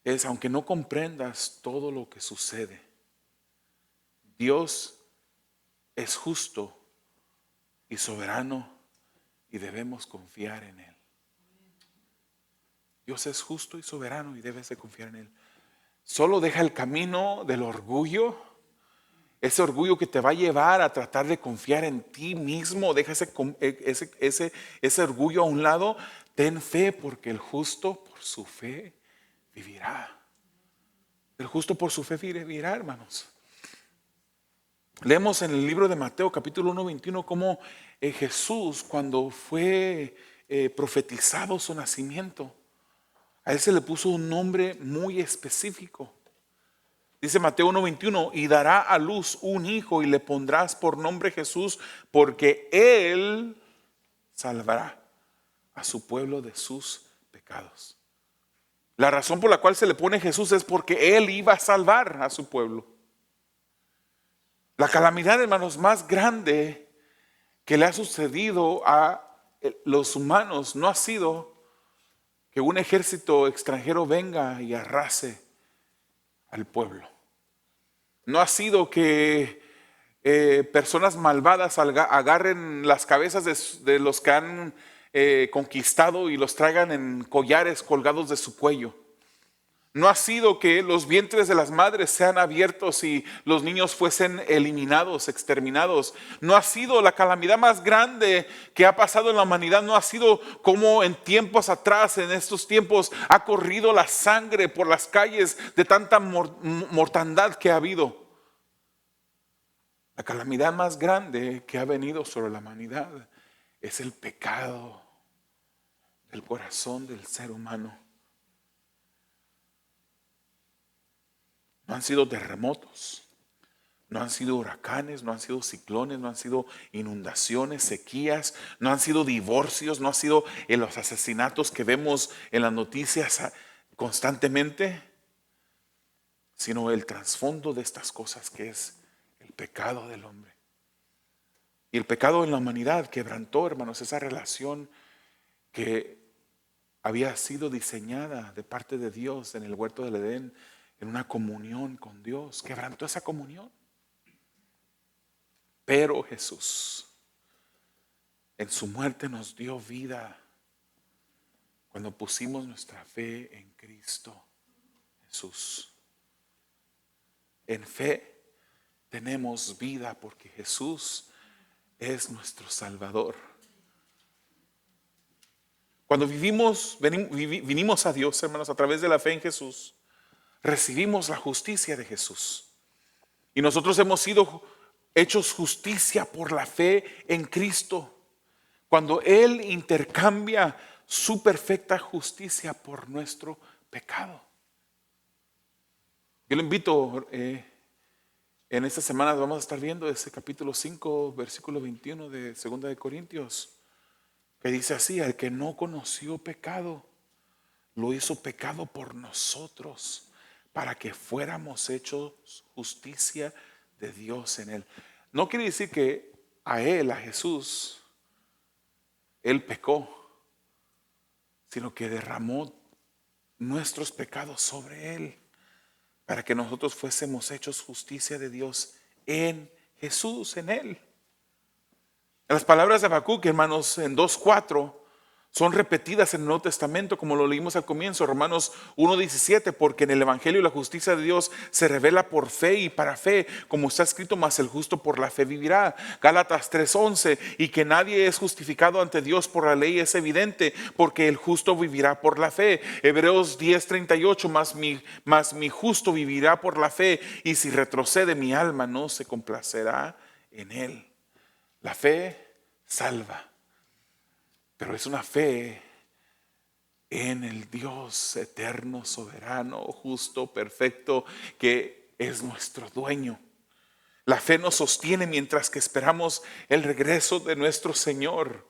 es: aunque no comprendas todo lo que sucede, Dios es justo y soberano y debemos confiar en Él. Dios es justo y soberano y debes de confiar en Él. Solo deja el camino del orgullo, ese orgullo que te va a llevar a tratar de confiar en ti mismo. Deja ese orgullo a un lado. Ten fe, porque el justo por su fe vivirá. El justo por su fe vivirá, hermanos. Leemos en el libro de Mateo capítulo 1:21 cómo Jesús, cuando fue profetizado su nacimiento, a Él se le puso un nombre muy específico. Dice Mateo 1:21: y dará a luz un hijo y le pondrás por nombre Jesús, porque Él salvará a su pueblo de sus pecados. La razón por la cual se le pone Jesús es porque Él iba a salvar a su pueblo. La calamidad, hermanos, más grande que le ha sucedido a los humanos no ha sido que un ejército extranjero venga y arrase al pueblo. No ha sido que personas malvadas agarren las cabezas de los que han conquistado y los traigan en collares colgados de su cuello. No ha sido que los vientres de las madres sean abiertos y los niños fuesen eliminados, exterminados. No ha sido la calamidad más grande que ha pasado en la humanidad. No ha sido como en tiempos atrás, en estos tiempos, ha corrido la sangre por las calles de tanta mortandad que ha habido. La calamidad más grande que ha venido sobre la humanidad es el pecado del corazón del ser humano. No han sido terremotos, no han sido huracanes, no han sido ciclones, no han sido inundaciones, sequías, no han sido divorcios, no han sido los asesinatos que vemos en las noticias constantemente, sino el trasfondo de estas cosas, que es el pecado del hombre. Y el pecado en la humanidad quebrantó, hermanos, esa relación que había sido diseñada de parte de Dios en el huerto del Edén, en una comunión con Dios. Quebrantó esa comunión. Pero Jesús en su muerte nos dio vida cuando pusimos nuestra fe en Cristo Jesús. En fe tenemos vida porque Jesús es nuestro Salvador. Cuando vinimos a Dios, hermanos, a través de la fe en Jesús, recibimos la justicia de Jesús. Y nosotros hemos sido hechos justicia por la fe en Cristo, cuando Él intercambia su perfecta justicia por nuestro pecado. Yo lo invito, en esta semana vamos a estar viendo ese capítulo 5, versículo 21 de 2 de Corintios, que dice así: al que no conoció pecado, lo hizo pecado por nosotros, para que fuéramos hechos justicia de Dios en Él. No quiere decir que a Él, a Jesús, Él pecó, sino que derramó nuestros pecados sobre Él, para que nosotros fuésemos hechos justicia de Dios en Jesús, en Él. Las palabras de Habacuc, hermanos, en 2:4 son repetidas en el Nuevo Testamento, como lo leímos al comienzo, Romanos 1:17, porque en el Evangelio la justicia de Dios se revela por fe y para fe, como está escrito, mas el justo por la fe vivirá. Gálatas 3:11, y que nadie es justificado ante Dios por la ley es evidente, porque el justo vivirá por la fe. Hebreos 10:38, mas mi justo vivirá por la fe, y si retrocede mi alma no se complacerá en él. La fe salva. Pero es una fe en el Dios eterno, soberano, justo, perfecto, que es nuestro dueño. La fe nos sostiene mientras que esperamos el regreso de nuestro Señor.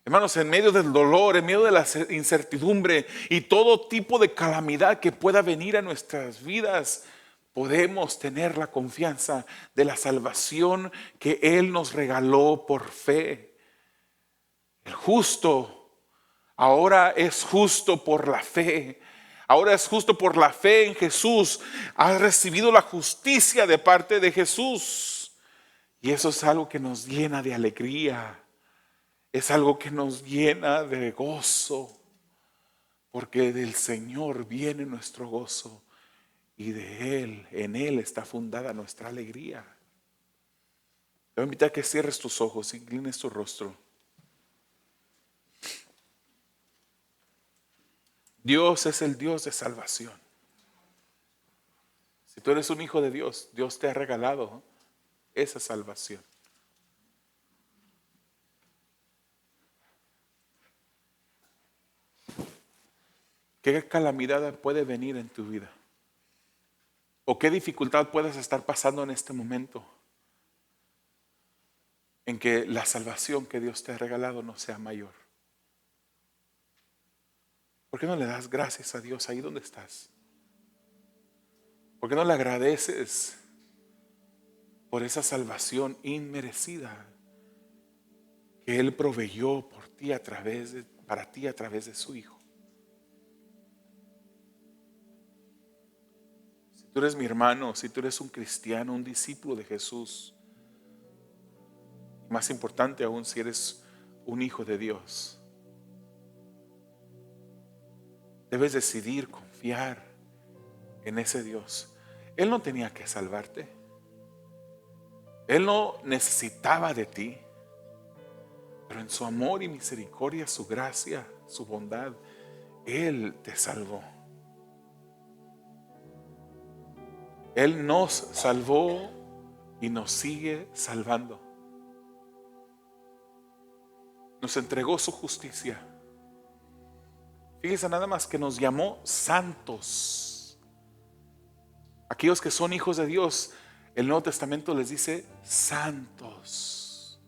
Hermanos, en medio del dolor, en medio de la incertidumbre y todo tipo de calamidad que pueda venir a nuestras vidas, podemos tener la confianza de la salvación que Él nos regaló por fe. El justo ahora es justo por la fe. Ahora es justo por la fe en Jesús. Ha recibido la justicia de parte de Jesús. Y eso es algo que nos llena de alegría. Es algo que nos llena de gozo. Porque del Señor viene nuestro gozo. Y de Él, en Él está fundada nuestra alegría. Te voy a invitar a que cierres tus ojos, inclines tu rostro. Dios es el Dios de salvación. Si tú eres un hijo de Dios, Dios te ha regalado esa salvación. ¿Qué calamidad puede venir en tu vida? ¿O qué dificultad puedes estar pasando en este momento en que la salvación que Dios te ha regalado no sea mayor? ¿Por qué no le das gracias a Dios ahí donde estás? ¿Por qué no le agradeces por esa salvación inmerecida que Él proveyó por ti para ti a través de su Hijo? Si tú eres mi hermano, si tú eres un cristiano, un discípulo de Jesús, más importante aún si eres un hijo de Dios, debes decidir confiar en ese Dios. Él no tenía que salvarte. Él no necesitaba de ti. Pero en su amor y misericordia, su gracia, su bondad, Él te salvó. Él nos salvó y nos sigue salvando. Nos entregó su justicia. Fíjense nada más que nos llamó santos. Aquellos que son hijos de Dios, el Nuevo Testamento les dice santos.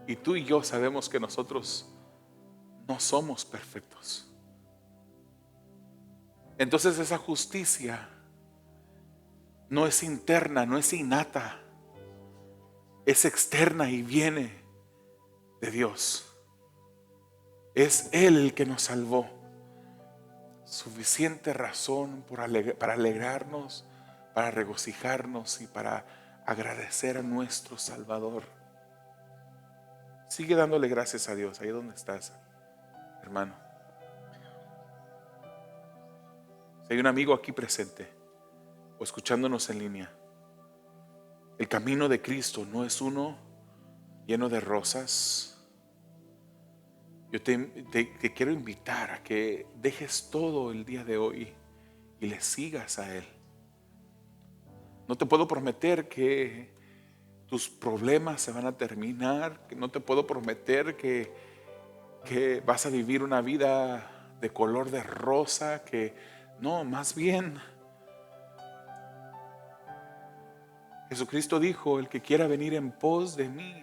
Y tú y yo sabemos que nosotros no somos perfectos. Entonces esa justicia no es interna, no es innata, es externa y viene de Dios. Es Él el que nos salvó. Suficiente razón para alegrarnos, para regocijarnos y para agradecer a nuestro Salvador. Sigue dándole gracias a Dios ahí donde estás, hermano. Si hay un amigo aquí presente o escuchándonos en línea, el camino de Cristo no es uno lleno de rosas. Yo te quiero invitar a que dejes todo el día de hoy y le sigas a Él. No te puedo prometer que tus problemas se van a terminar, que no te puedo prometer que vas a vivir una vida de color de rosa, que no, más bien Jesucristo dijo: el que quiera venir en pos de mí,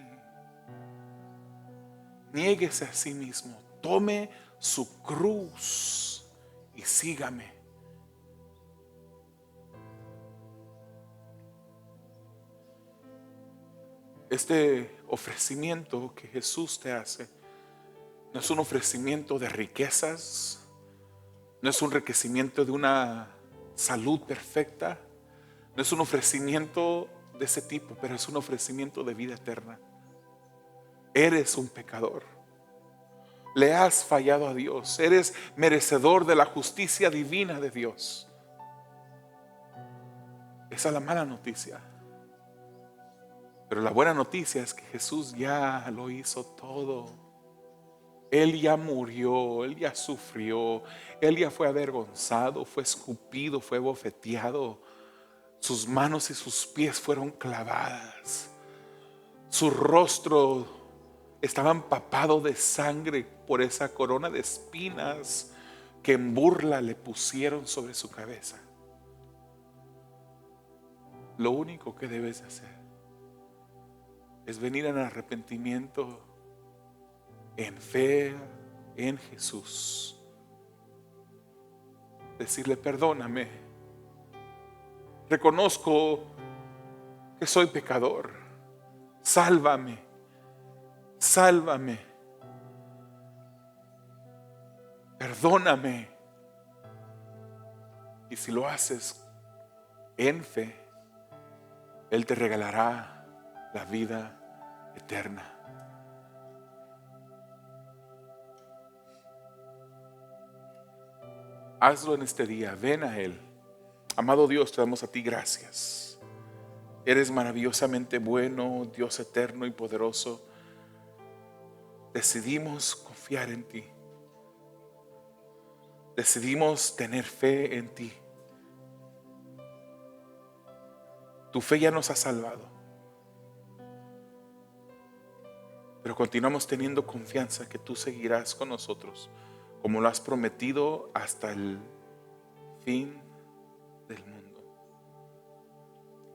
niéguese a sí mismo, tome su cruz y sígame. Este ofrecimiento que Jesús te hace no es un ofrecimiento de riquezas, no es un enriquecimiento de una salud perfecta, no es un ofrecimiento de ese tipo, pero es un ofrecimiento de vida eterna. Eres un pecador. Le has fallado a Dios. Eres merecedor de la justicia divina de Dios. Esa es la mala noticia. Pero la buena noticia es que Jesús ya lo hizo todo. Él ya murió, Él ya sufrió, Él ya fue avergonzado, fue escupido, fue bofeteado. Sus manos y sus pies fueron clavadas. Su rostro estaba empapado de sangre por esa corona de espinas que en burla le pusieron sobre su cabeza. Lo único que debes hacer es venir en arrepentimiento, en fe en Jesús. Decirle: perdóname. Reconozco que soy pecador. Sálvame. Sálvame. Perdóname. Y si lo haces en fe, Él te regalará la vida eterna. Hazlo en este día, ven a Él. Amado Dios, te damos a ti gracias. Eres maravillosamente bueno, Dios eterno y poderoso. Decidimos confiar en ti. Decidimos tener fe en ti. Tu fe ya nos ha salvado. Pero continuamos teniendo confianza que tú seguirás con nosotros, como lo has prometido, hasta el fin del mundo.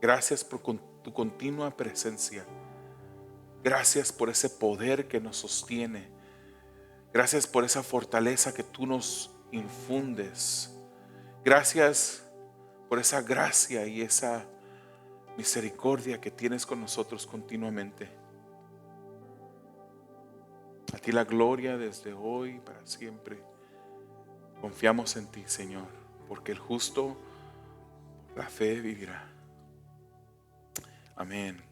Gracias por tu continua presencia. Gracias por ese poder que nos sostiene. Gracias por esa fortaleza que tú nos infundes. Gracias por esa gracia y esa misericordia que tienes con nosotros continuamente. A ti la gloria desde hoy y para siempre. Confiamos en ti, Señor, porque el justo por la fe vivirá. Amén.